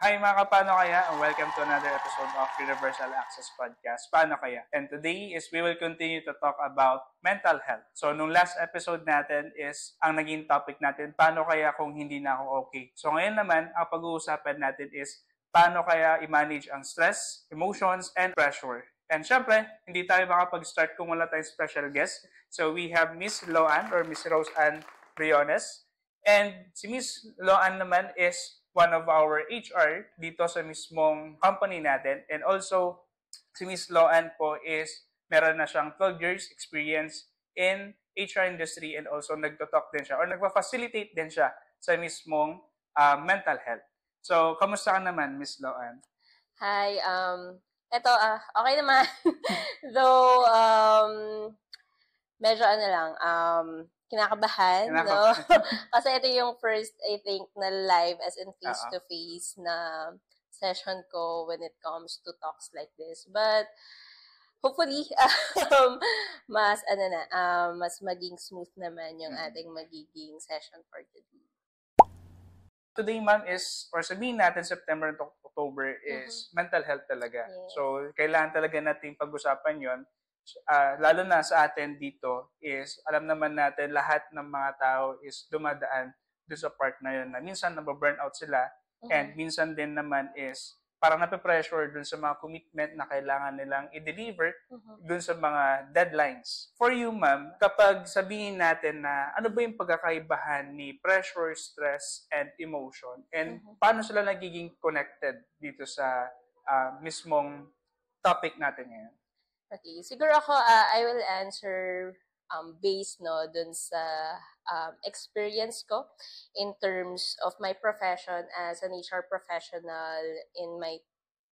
Hi mga kapano kaya, and welcome to another episode of Universal Access Podcast, Paano Kaya? And today is we will continue to talk about mental health. So nung last episode natin is, ang naging topic natin, paano kaya kung hindi na ako okay? So ngayon naman, ang pag-uusapan natin is, paano kaya i-manage ang stress, emotions, and pressure? And syempre, hindi tayo makapag-start kung wala tayong special guest. So we have Miss Loan or Miss Rose Ann Briones. And si Miss Loan naman is one of our HR dito sa mismong company natin. And also, si Miss Loan po is meron na siyang 12 years experience in HR industry and also nagtotalk din siya or nagpa-facilitate din siya sa mismong mental health. So, kamusta ka naman, Miss Loan? Hi, eto, okay naman. Though, medyo kinakabahan, no? Kasi ito yung first, I think, na live as in face-to-face na session ko when it comes to talks like this. But, hopefully, mas maging smooth naman yung ating magiging session for today. Today, ma'am, is, or sabihin natin September to October is mental health talaga. Yes. So, kailangan talaga natin pag-usapan yon. Lalo na sa atin dito is, alam naman natin lahat ng mga tao is dumadaan doon sa part na yun na minsan nababurnout sila and minsan din naman is parang nape-pressure doon sa mga commitment na kailangan nilang i-deliver doon sa mga deadlines. For you, ma'am, kapag sabihin natin na ano ba yung pagkakaibahan ni pressure, stress, and emotion and paano sila nagiging connected dito sa mismong topic natin ngayon? Okay, siguro ako, I will answer based dun sa experience ko in terms of my profession as an HR professional in my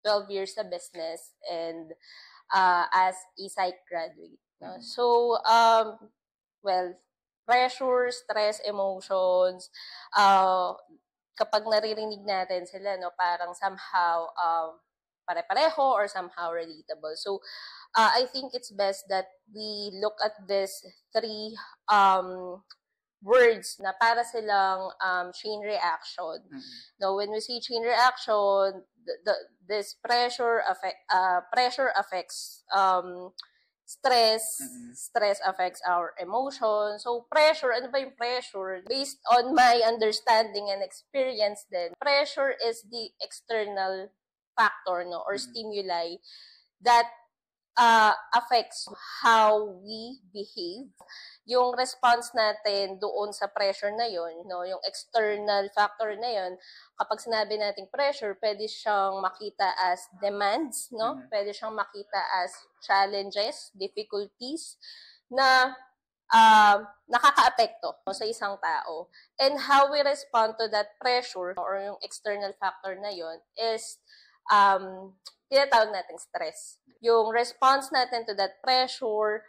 12 years sa business and as a psych graduate. No? So, well, pressure, stress, emotions, kapag naririnig natin sila, no, parang somehow pare-pareho or somehow relatable. So, I think it's best that we look at these three words na para silang chain reaction. Now, when we say chain reaction, this pressure affects stress. Stress affects our emotions. So, pressure, ano ba yung pressure? Based on my understanding and experience then, pressure is the external factor, no, or stimuli that affects how we behave. Yung response natin doon sa pressure na yun, no, yung external factor na yun, kapag sinabi nating pressure, pwede siyang makita as demands, no? Pwede siyang makita as challenges, difficulties, na nakaka-apekto sa isang tao. And how we respond to that pressure or yung external factor na yun is tinatawag nating stress. Yung response natin to that pressure,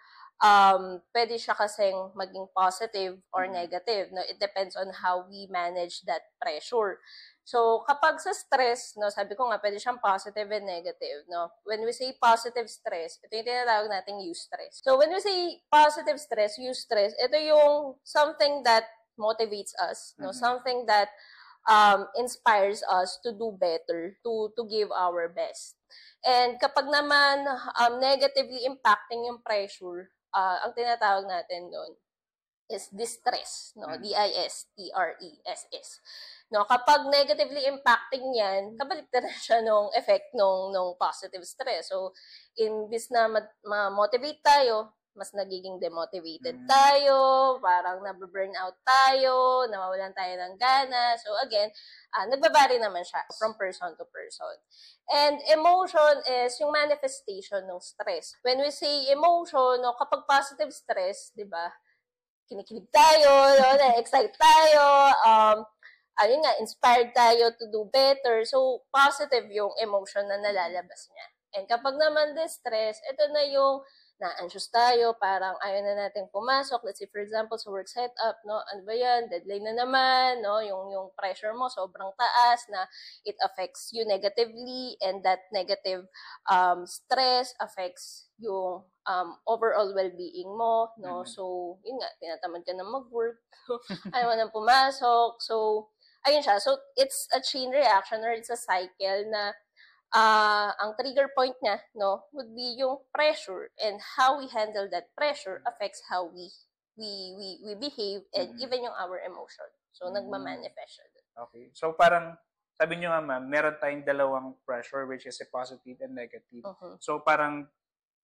pwede siya kasing maging positive or negative. No? It depends on how we manage that pressure. So, kapag sa stress, no, sabi ko nga, pwede siyang positive and negative. No? When we say positive stress, ito yung tinatawag nating eustress. So, when we say positive stress, eustress, ito yung something that motivates us. No? Something that inspires us to do better, to give our best. And kapag naman negatively impacting yung pressure, ang tinatawag natin doon is distress, no? D-I-S-T-R-E-S-S. No, kapag negatively impacting yan, kabaliktaran siya nung effect nung positive stress. So, imbis na ma-motivate tayo, mas nagiging demotivated tayo, parang nababurn out tayo, nawawalan tayo ng gana. So again, nagbabari naman siya from person to person. And emotion is yung manifestation ng stress. When we say emotion, no, kapag positive stress, di ba, kinikilig tayo, no, na-excite tayo, ayun nga, inspired tayo to do better. So, positive yung emotion na nalalabas niya. And kapag naman distress, ito na yung na-anxious tayo, parang ayaw na natin pumasok. Let's say, for example, sa work setup, no? Ano ba yan? Deadline na naman, no? Yung pressure mo sobrang taas na it affects you negatively and that negative stress affects yung overall well-being mo, no? So, yun nga, tinatamad ka na mag-work. Ayaw mo nang pumasok. So, ayun siya. So, it's a chain reaction or it's a cycle na ang trigger point niya, no, would be yung pressure, and how we handle that pressure affects how we behave and even yung our emotion. So, nagma-manifest siya dun. Okay. So, parang, sabi nyo nga ma'am, meron tayong dalawang pressure which is a positive and negative. So, parang,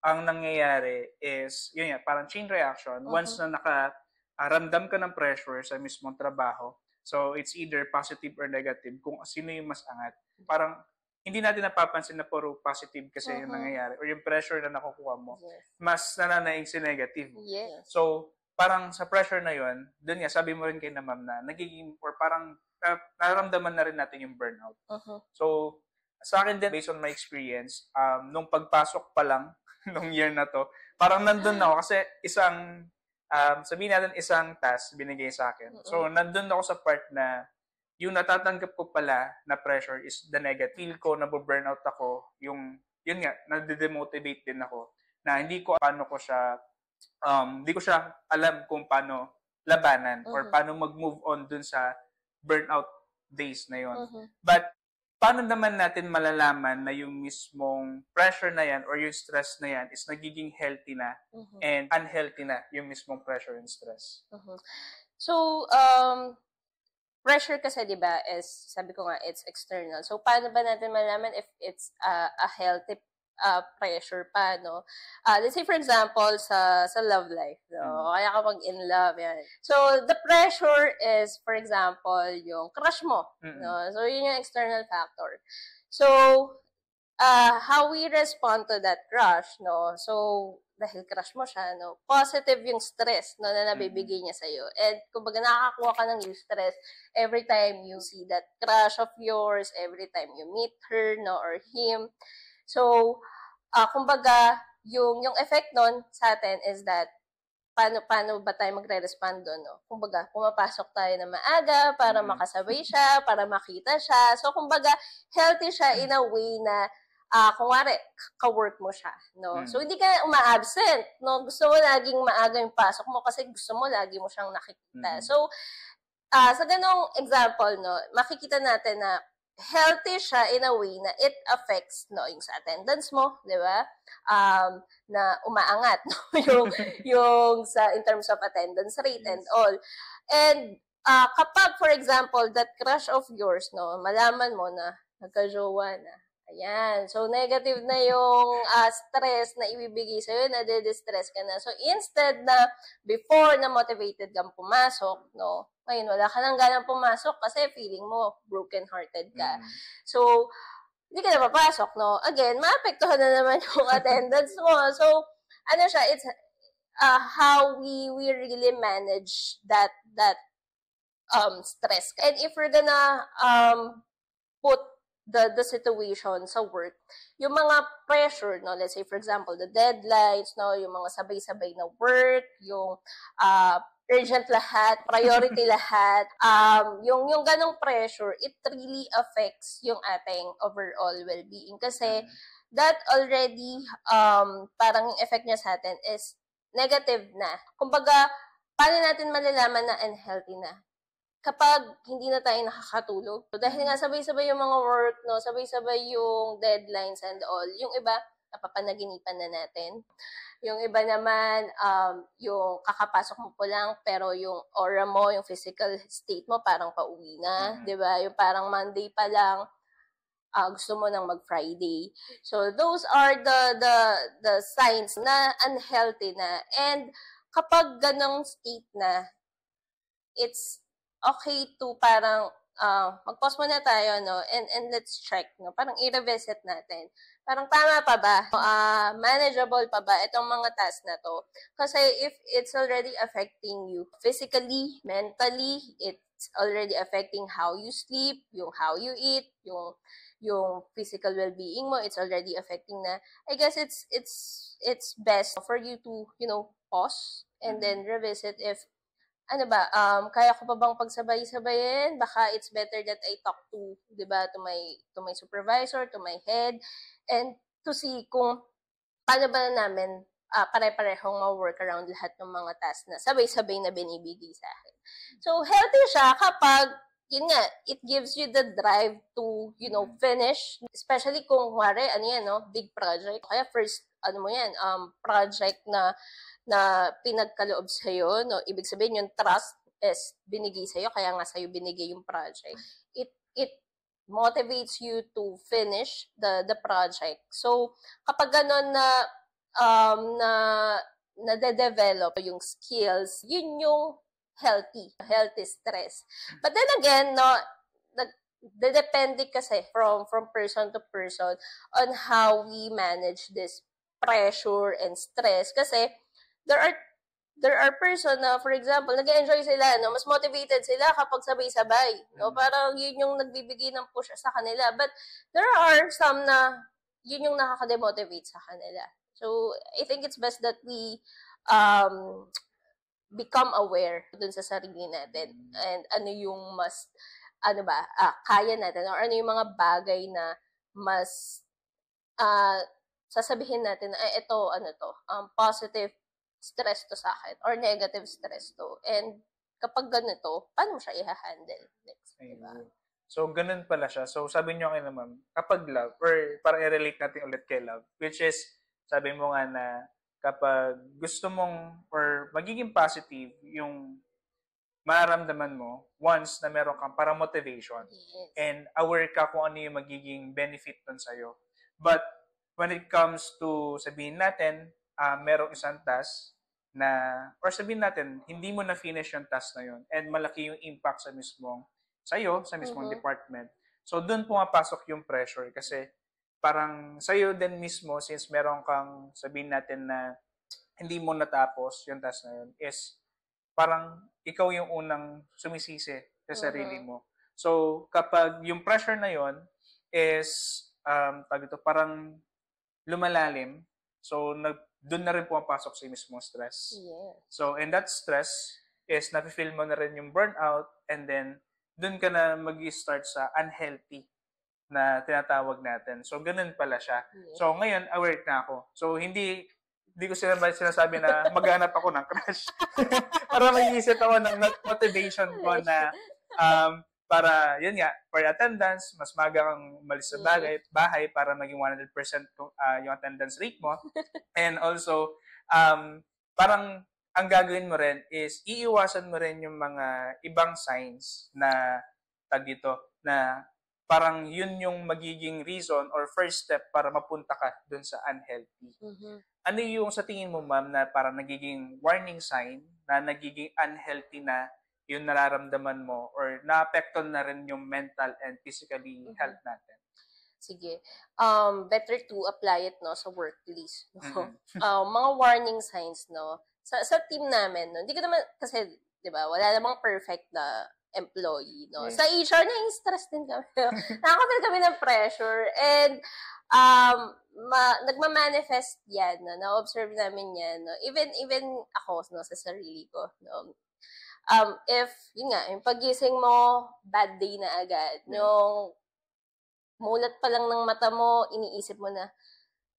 ang nangyayari is, yun yan, parang chain reaction. Once na nakaramdam ka ng pressure sa mismong trabaho, so it's either positive or negative kung sino yung mas angat. Parang, hindi natin napapansin na puro positive kasi yung nangyayari or yung pressure na nakukuha mo, mas nananaig si negative. Yes. So, parang sa pressure na yun, dun nga, sabi mo rin kay na ma'am na nagiging, or parang nararamdaman na rin natin yung burnout. So, sa akin din, based on my experience, nung pagpasok pa lang, nung year na to, parang nandun na ako kasi isang, sabihin natin isang task binigay sa akin. So, nandun ako sa part na yung natatanggap ko pala na pressure is the negative. Feel ko, nabu-burnout ako, yun nga, nade-demotivate din ako, na hindi ko siya alam kung paano labanan or paano mag-move on dun sa burnout days na yun. But, paano naman natin malalaman na yung mismong pressure na yan or yung stress na yan is nagiging healthy na and unhealthy na yung mismong pressure and stress? So, pressure kasi, di ba, is, sabi ko nga, it's external. So, paano ba natin malalaman if it's a healthy pressure pa, no? Let's say, for example, sa love life, no? Kaya kapag in love, yan. So, the pressure is, for example, yung crush mo, no? So, yun yung external factor. So, how we respond to that crush, no? So, dahil crush mo siya, no? Positive yung stress, no, na nabibigay niya sa'yo. And, kumbaga, nakakakuha ka ng stress every time you see that crush of yours, every time you meet her, no, or him. So, kumbaga, yung effect nun sa atin is that, paano ba tayo magre-respond doon, no? Kumbaga, pumapasok tayo na maaga para makasabay siya, para makita siya. So, kumbaga, healthy siya in a way na, kunwari, ka-work mo siya, no? So, hindi ka uma-absent, no? Gusto mo laging maaga yung pasok mo kasi gusto mo lagi mo siyang nakikita. So, sa ganong example, no, makikita natin na healthy siya in a way na it affects, no, yung sa attendance mo, di ba? Na umaangat, no? yung sa, in terms of attendance rate and all. And, kapag, for example, that crush of yours, no, malaman mo na nagka-jowa na, ayan. So, negative na yung stress na ibibigay sa'yo, na-distress ka na. So, instead na before na motivated kang pumasok, no, ngayon wala ka nang ganang pumasok kasi feeling mo broken-hearted ka. So, hindi ka na papasok, no? Again, maapektuhan na naman yung attendance mo. So, ano siya, it's how we really manage that stress. And if we're gonna put the situation sa work, yung mga pressure, no, let's say for example, the deadlines, no, yung mga sabay-sabay na work, yung urgent lahat, priority lahat, yung ganong pressure, it really affects yung ating overall well-being. Kasi that already, parang yung effect niya sa atin is negative na. Kumbaga, paano natin malalaman na unhealthy na? Kapag hindi na tayo nakakatulog. So, dahil nga sabay-sabay yung mga work, no, sabay-sabay yung deadlines and all, yung iba, napapanaginipan na natin. Yung iba naman, yung kakapasok mo po lang, pero yung aura mo, yung physical state mo, parang pauwi na, di ba? Yung parang Monday pa lang, gusto mo nang mag-Friday. So, those are the signs na unhealthy na. And kapag ganong state na, it's okay to parang mag-pause muna tayo, no? And let's check, no? Parang i-revisit natin. Parang tama pa ba? Manageable pa ba itong mga tasks na to? Kasi if it's already affecting you physically, mentally, it's already affecting how you sleep, yung how you eat, yung physical well-being mo, it's already affecting na. I guess it's best for you to, pause and then revisit if kaya ko pa bang pagsabay-sabayin? Baka it's better that I talk to, 'di ba, to my supervisor, to my head, and to see kung paano ba namin pare-parehong ma-work around lahat ng mga tasks na sabay-sabay na binibigay sa akin. So, healthy siya kapag yun nga, it gives you the drive to, finish. Especially kung, big project. Kaya first, project na pinagkaloob sa'yo, no? Ibig sabihin yung trust is binigay sa'yo, kaya nga sa'yo binigay yung project. It motivates you to finish the project. So, kapag ganun na de-develop yung skills, yun yung healthy stress. But then again, no, depende kasi from person to person on how we manage this pressure and stress. Kasi there are person na, for example, nag-enjoy sila, no? Mas motivated sila kapag sabay-sabay, no? Parang yun yung nagbibigay ng push sa kanila. But there are some na yun yung nakaka-demotivate sa kanila. So, I think it's best that we become aware dun sa sarili natin and ano yung mas kaya natin or ano yung mga bagay na mas sasabihin natin ito positive stress to sa akin or negative stress to, and kapag ganito, paano mo siya i-handle next, diba? So, ganun pala siya. So, sabi niyo kayo naman, kapag love, or parang i-relate natin ulit kay love, which is, sabi mo nga na kapag gusto mong or magiging positive yung mararamdaman mo once na meron kang parang motivation, yes, and aware ka kung ano yung magiging benefit nun sa'yo. But when it comes to sabihin natin, merong isang task na, or sabihin natin, hindi mo na-finish yung task na yun and malaki yung impact sa mismong department. So, dun pumapasok yung pressure kasi parang sa'yo din mismo, since meron kang sabihin natin na hindi mo natapos yung task na yun, is parang ikaw yung unang sumisisi sa sarili mo. So, kapag yung pressure na yun is parang lumalalim, so doon na rin pumapasok sa mismong stress. Yeah. So, and that stress is nafe-feel mo na rin yung burnout, and then doon ka na mag-i-start sa unhealthy na tinatawag natin. So, ganun pala siya. Yeah. So, ngayon, aware na ako. So, hindi ko sinasabi na maghanap ako ng crush. Para mag-iisip ako ng motivation ko na para, yun nga, for attendance, mas maga kang umalis sa bahay para maging 100% yung attendance rate mo. And also, parang ang gagawin mo rin is iiwasan mo rin yung mga ibang signs na na parang yun yung magiging reason or first step para mapunta ka dun sa unhealthy. Ano yung sa tingin mo, ma'am, na parang nagiging warning sign na nagiging unhealthy na yung nararamdaman mo or naapekton na rin yung mental and physically health natin? Sige. Better to apply it, no, sa workplace. No? Mga warning signs, no, sa team namin, no, hindi ko naman, kasi, di ba, wala namang perfect na employee, no. Yes. Sa HR, na-stress din kami. Nakakapil kami ng pressure, and nagma-manifest yan, no, na-observe namin yan, no. Even ako, no, sa sarili ko, no. If, yun nga, yung pagising mo, bad day na agad, yung mulat pa lang ng mata mo, iniisip mo na,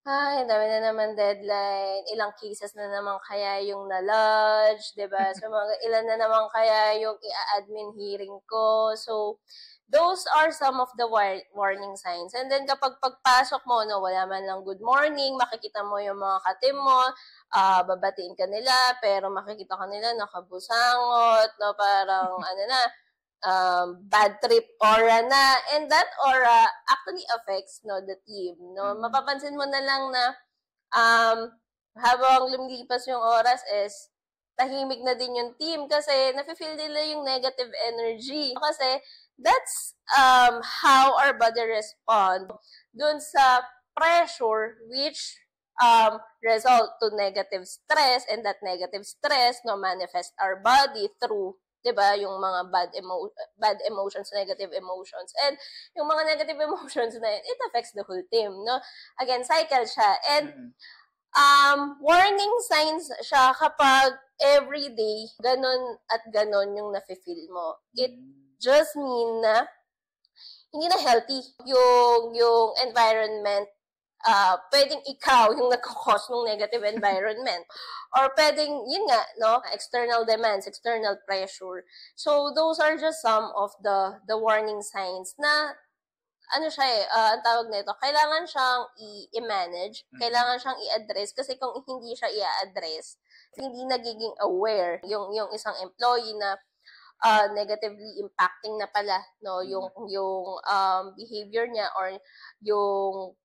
ay, dami na naman deadline, ilang cases na naman kaya yung na-lodge, diba? So, ilan na naman kaya yung i-admin hearing ko. So, those are some of the warning signs. And then, kapag pagpasok mo, no, wala man lang good morning, makikita mo yung mga katim mo, babatiin ka nila, pero makikita ka nila nakabusangot, no, parang, bad trip aura na, and that aura actually affects, no, the team, no. Mapapansin mo na lang na habang lumilipas yung oras is tahimik na din yung team kasi nafe-feel nila yung negative energy, kasi that's how our body respond dun sa pressure, which result to negative stress, and that negative stress, no, manifest our body through, diba, yung mga bad emotions, negative emotions. And yung mga negative emotions na yun, it affects the whole team, no? Again, cycle siya. And warning signs siya kapag everyday, ganon at ganon yung nafe-feel mo. It just mean na hindi na healthy yung environment. Pwedeng ikaw yung nagkakos ng negative environment. Or pwedeng, yun nga, no, external demands, external pressure. So, those are just some of the warning signs na, ano siya ang tawag nito, kailangan siyang i-manage, kailangan siyang i-address, kasi kung hindi siya i-address, hindi nagiging aware yung isang employee na negatively impacting na pala, no, yung behavior niya or yung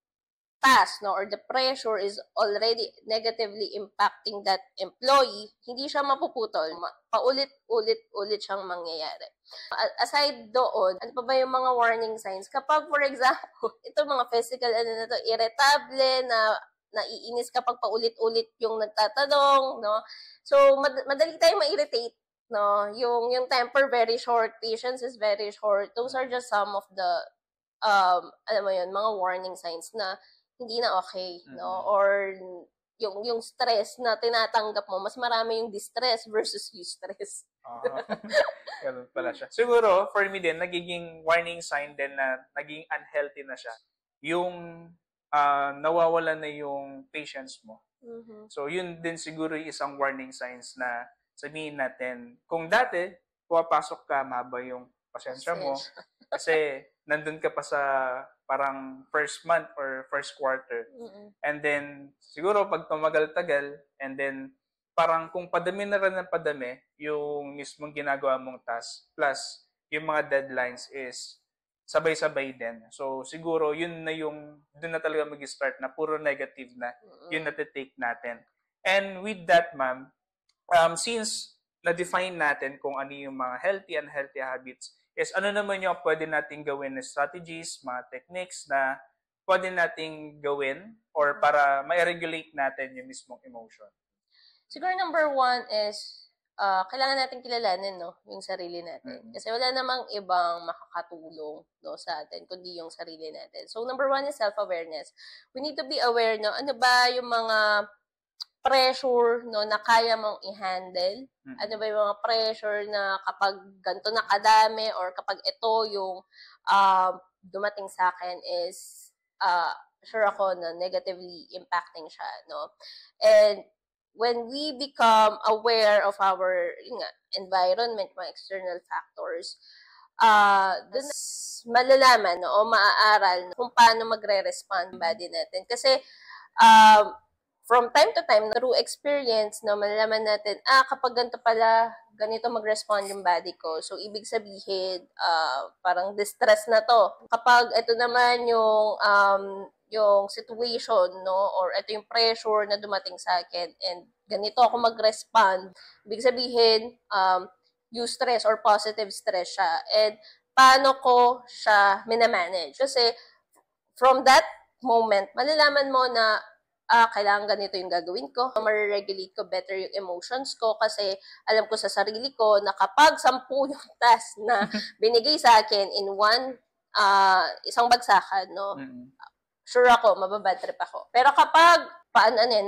task, no, or the pressure is already negatively impacting that employee, hindi siya mapuputol. Paulit-ulit siyang mangyayari. Aside doon, ano pa ba yung mga warning signs? Kapag, for example, ito mga physical, irritable, na naiinis kapag paulit-ulit yung nagtatanong, no? So, madali tayong ma-irritate, no? Yung temper very short, patience is very short. Those are just some of the, alam mo yun, mga warning signs na hindi na okay, no? Or yung stress na tinatanggap mo, mas marami yung distress versus eustress. Ganun pala siya. Siguro, for me din, nagiging warning sign din na naging unhealthy na siya. Yung nawawala na yung patience mo. So, yun din siguro yung isang warning signs na sabihin natin, kung dati, pumapasok ka, mahaba yung pasensya mo, kasi nandun ka pa sa parang first month or first quarter. And then, siguro pag tumagal-tagal, and then, parang kung padami na rin ng padami, yung mismong ginagawa mong task, plus yung mga deadlines is sabay-sabay din. So, siguro, yun na talaga mag-start na puro negative na, yun na-take natin. And with that, ma'am, since na-define natin kung ano yung mga healthy and unhealthy habits, is ano naman yung pwede nating gawin na strategies, mga techniques na pwede nating gawin or para ma-regulate natin yung mismong emotion? Siguro number one is, kailangan natin kilalanin, no, yung sarili natin. Kasi wala namang ibang makakatulong, no, sa atin, kundi yung sarili natin. So, number one is self-awareness. We need to be aware, no, ano ba yung mga pressure, no, na kaya mong i-handle. Ano ba yung mga pressure na kapag ganito na kadami or kapag ito yung dumating sa akin is sure ako na negatively impacting siya, no? And when we become aware of our environment, mga external factors, dun malalaman, no, o maaaral, no, kung paano magre-respond body natin. Kasi from time to time, through experience, no, malalaman natin, kapag ganito pala, ganito mag-respond yung body ko. So, ibig sabihin, parang distress na to. Kapag ito naman yung situation, no, or ito yung pressure na dumating sa akin, and ganito ako mag-respond, ibig sabihin, eustress or positive stress siya. And paano ko siya minamanage? Kasi, from that moment, malalaman mo na, kailangan ganito yung gagawin ko. Ma-regulate ko better yung emotions ko kasi alam ko sa sarili ko na kapag 10 yung task na binigay sa akin in isang bagsakan, no, sure ako, mababad trip ako. Pero kapag,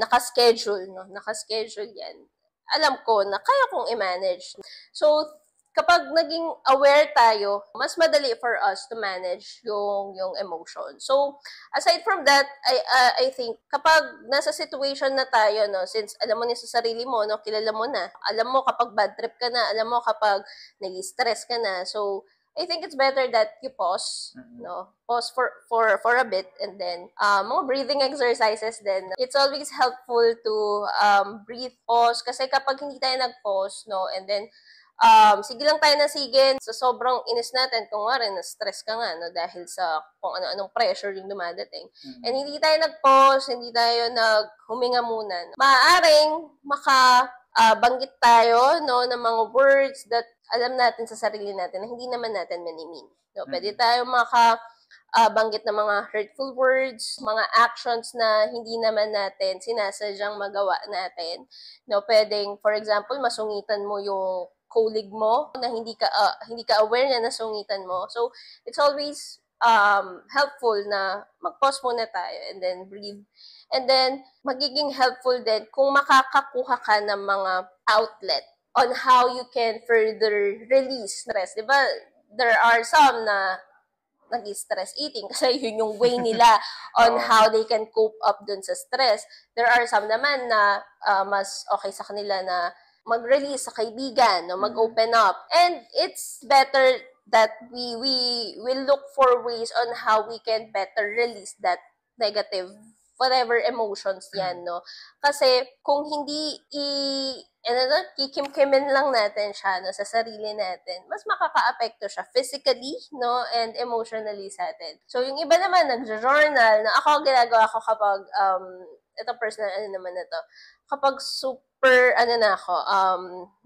nakaschedule, no, nakaschedule yan, alam ko na kaya kong i-manage. So, kapag naging aware tayo, mas madali for us to manage yung emotion. So, aside from that, I think, kapag nasa situation na tayo, no, since alam mo na sa sarili mo, no, kilala mo na, alam mo kapag bad trip ka na, alam mo kapag nag-stress ka na, so, I think it's better that you pause, no, pause for a bit, and then, mga breathing exercises din. It's always helpful to breathe, pause, kasi kapag hindi tayo nag-pause, no, and then, sige lang tayo na sige sa sobrang inis natin, kung nga rin, na-stress ka nga, no, dahil sa kung ano-anong pressure yung dumadating. And hindi tayo nag-pause, hindi tayo naghuminga muna. No? Maaaring banggit tayo, no, ng mga words that alam natin sa sarili natin na hindi naman natin mani-mean. No? Pwede tayo banggit ng mga hurtful words, mga actions na hindi naman natin sinasadyang magawa natin. No? Pwedeng, for example, masungitan mo yung colleague mo na hindi ka aware na nasungitan mo. So, it's always helpful na mag-pause muna tayo and then breathe. And then, magiging helpful din kung makakakuha ka ng mga outlet on how you can further release stress. Diba? There are some na nag-stress eating kasi yun yung way nila on how they can cope up dun sa stress. There are some naman na mas okay sa kanila na mag-release sa kaibigan, no, mag-open up. And it's better that we will look for ways on how we can better release that negative whatever emotions yan, no? Kasi kung hindi kikimkimin lang natin siya, no, sa sarili natin, mas makaka-apekto siya physically, no, and emotionally sa atin. So, yung iba naman, nag-journal, na ako, ginagawa ko kapag, ito personal, naman na to, kapag super,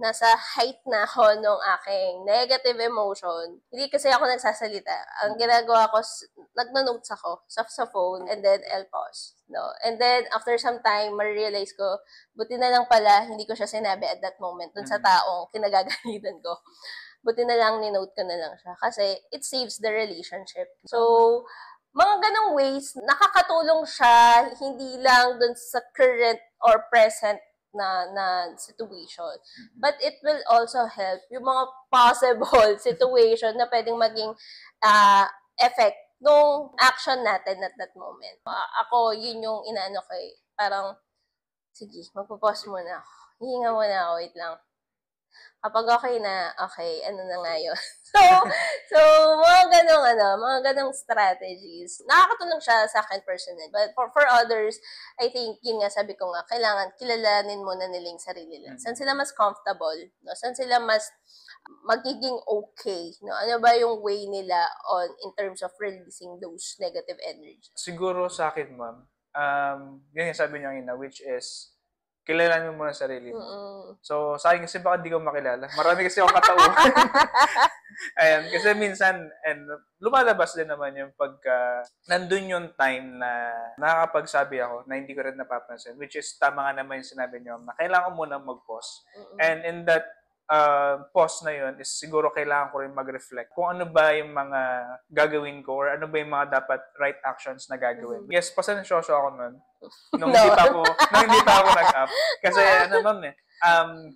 nasa height na ako nung aking negative emotion, hindi kasi ako nagsasalita. Ang ginagawa ko, nagna-notes ako sa phone, and then I'll pause. No? And then, after some time, ma-realize ko, buti na lang pala, hindi ko siya sinabi at that moment dun sa taong kinagagalitan ko. Buti na lang, ni-note ko na lang siya. Kasi, it saves the relationship. So, mga ganong ways, nakakatulong siya, hindi lang dun sa current or present na situation. But it will also help yung mga possible situation na pwedeng maging effect nung action natin at that moment. Ako, yun yung inaano ko eh. Parang, sige, magpo-pause muna ako. Hihinga muna ako, wait lang. Kapag okay na, okay, ano na nga yun. So, mga ganong strategies. Nakakatulong siya sa akin personally. But for others, I think, yun nga, sabi ko nga, kailangan kilalanin muna nila yung sarili nila. Saan sila mas comfortable? No? Saan sila mas magiging okay? No? Ano ba yung way nila in terms of releasing those negative energies? Siguro sa akin, ma'am, yun yung sabi niyo kanina, which is, kilalanin mo muna sarili mo. So, sa akin kasi baka di ko makilala. Marami kasi akong katauhan. Ayan, kasi minsan, and lumalabas din naman yung pagka, nandun yung time na nakakapagsabi ako na hindi ko rin napapansin, which is tama nga naman yung sinabi niyo na kailangan ko muna mag-pause. And in that pause na yun is siguro kailangan ko rin mag-reflect kung ano ba yung mga gagawin ko or ano ba yung mga dapat right actions na gagawin. Yes, pasensyoso ako nun. Nung hindi pa ako nag-up. Kasi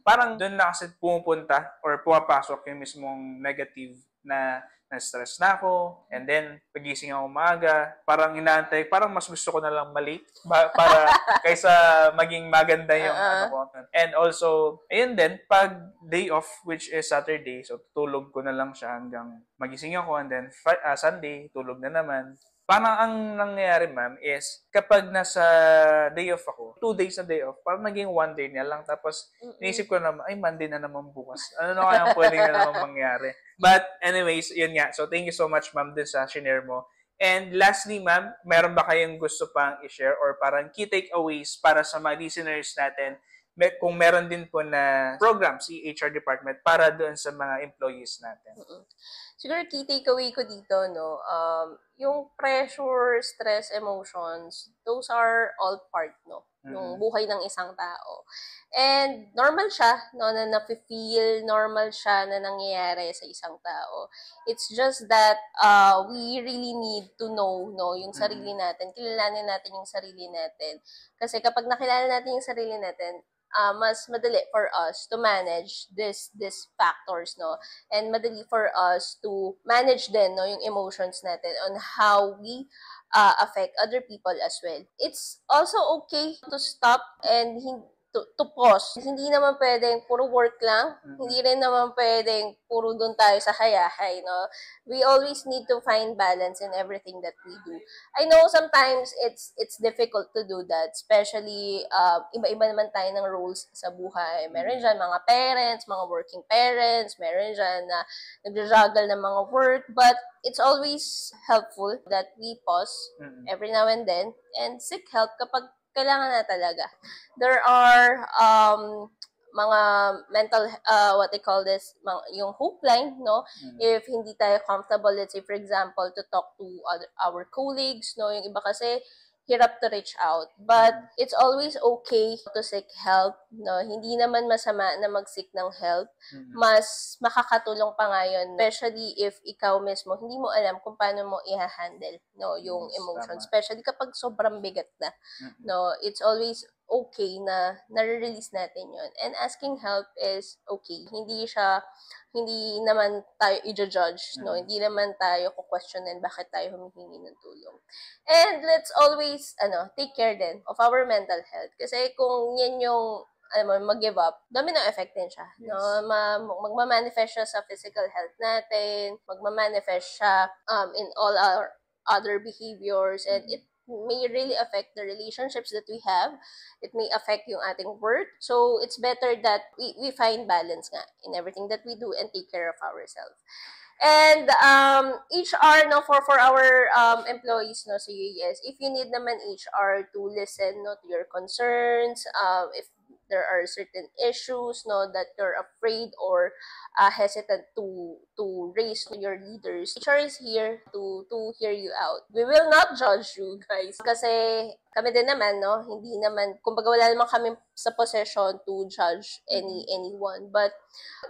parang doon na kasi pumupunta or pumapasok yung mismong negative na stress na ako, and then pagising ako umaga, parang inaantay, parang mas gusto ko na lang malate para kaysa maging maganda yung ano ko. And also, ayun din, pag day off, which is Saturday, so tulog ko na lang siya hanggang magising ako, and then Sunday, tulog na naman. Parang ang nangyayari, ma'am, is kapag nasa day off ako, 2 days na day off, parang naging 1 day na lang. Tapos, naisip ko naman, ay, Monday na naman bukas. Ano na kaya pwede na naman mangyari? But anyways, yun nga. So, thank you so much, ma'am, din sa share mo. And lastly, ma'am, meron ba kayong gusto pang i-share or parang key takeaways para sa mga listeners natin kung meron din po na program si HR department para doon sa mga employees natin? Siguro key takeaway ko dito, no, yung pressure, stress, emotions, those are all part, no, yung buhay ng isang tao. And normal siya, no, na nafe-feel, normal siya na nangyayari sa isang tao. It's just that we really need to know, no, yung sarili natin, kilalanin natin yung sarili natin. Kasi kapag nakilala natin yung sarili natin, mas madali for us to manage these factors, no? And madali for us to manage din, no, yung emotions natin on how we affect other people as well. It's also okay to stop and to pause. Hindi naman pwedeng puro work lang. Hindi rin naman pwedeng puro doon tayo sa hayahay, no? We always need to find balance in everything that we do. I know sometimes it's difficult to do that, especially iba-iba naman tayo ng roles sa buhay. Meron dyan mga parents, mga working parents, meron dyan na nag-juggle ng mga work, but it's always helpful that we pause every now and then and seek help kapag kailangan na talaga. There are mga mental, what they call this, yung hope line, no? If hindi tayo comfortable, let's say, for example, to talk to our colleagues, no? Yung iba kasi, hirap to reach out. But it's always okay to seek help, no? Hindi naman masama na mag-seek ng help. Mas makakatulong pa nga yun, especially if ikaw mismo, hindi mo alam kung paano mo i-handle, no, yung emotions. Especially kapag sobrang bigat na. No, it's always okay na nare-release natin yon. And asking help is okay. Hindi naman tayo i-judge, no? Hindi naman tayo questionin bakit tayo humihingi ng tulong. And let's always, take care din of our mental health. Kasi kung yan yung mag-give up, domino effect din siya. Yes. No? Magmamanifest siya sa physical health natin, magmamanifest siya in all our other behaviors, and it may really affect the relationships that we have. It may affect yung ating work. So, it's better that we find balance nga in everything that we do and take care of ourselves. And HR, no, for our employees, no, sa UAS, if you need naman HR to listen, no, to your concerns, if there are certain issues, no, that you're afraid or hesitant to raise to your leaders, HR is here to hear you out. We will not judge you, guys. Kasi kami din naman, no, hindi naman, kumbaga wala naman kami sa possession to judge anyone. But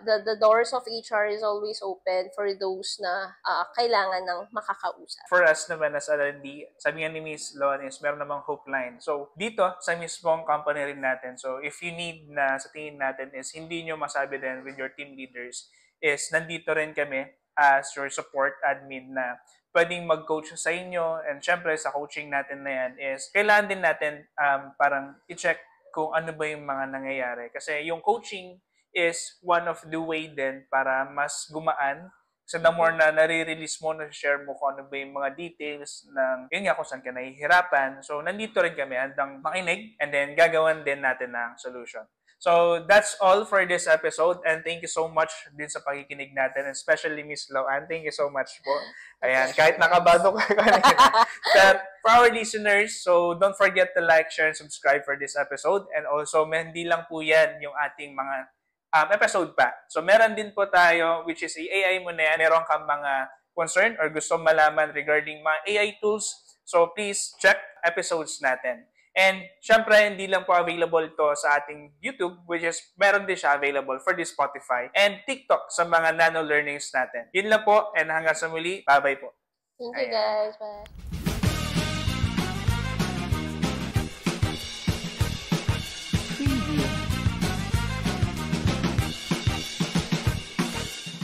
the doors of HR is always open for those na kailangan ng makakausap. For us naman as R&D, sabi nga ni Miss Lon is meron namang hope line. So, dito, sa mismong company rin natin. So, if you need na sa tingin natin is hindi nyo masabi din with your team leaders, is nandito rin kami as your support admin na pwedeng mag-coach sa inyo. And syempre, sa coaching natin na yan is kailangan din natin parang i-check kung ano ba yung mga nangyayari. Kasi yung coaching is one of the way din para mas gumaan. So, the more na nare-release mo, na-share mo kung ano ba yung mga details ng, yun nga, kung saan ka nahihirapan. So, nandito rin kami, handang makinig, and then gagawan din natin ng solution. So, that's all for this episode, and thank you so much din sa pakikinig natin, especially Miss Loan. Thank you so much po. Ayan, kahit nakabado ka kanina. But for our listeners, so don't forget to like, share, and subscribe for this episode. And also, hindi lang po yan yung ating mga episode pa. So, meron din po tayo, which is AI mo na yan. Meron kang mga concern or gusto malaman regarding mga AI tools. So, please check episodes natin. And, syempre, hindi lang po available to sa ating YouTube, which is meron din siya available for the Spotify and TikTok sa mga nano learnings natin. Yun lang po, and hanggang sa muli, bye-bye po. Thank you, guys. Bye.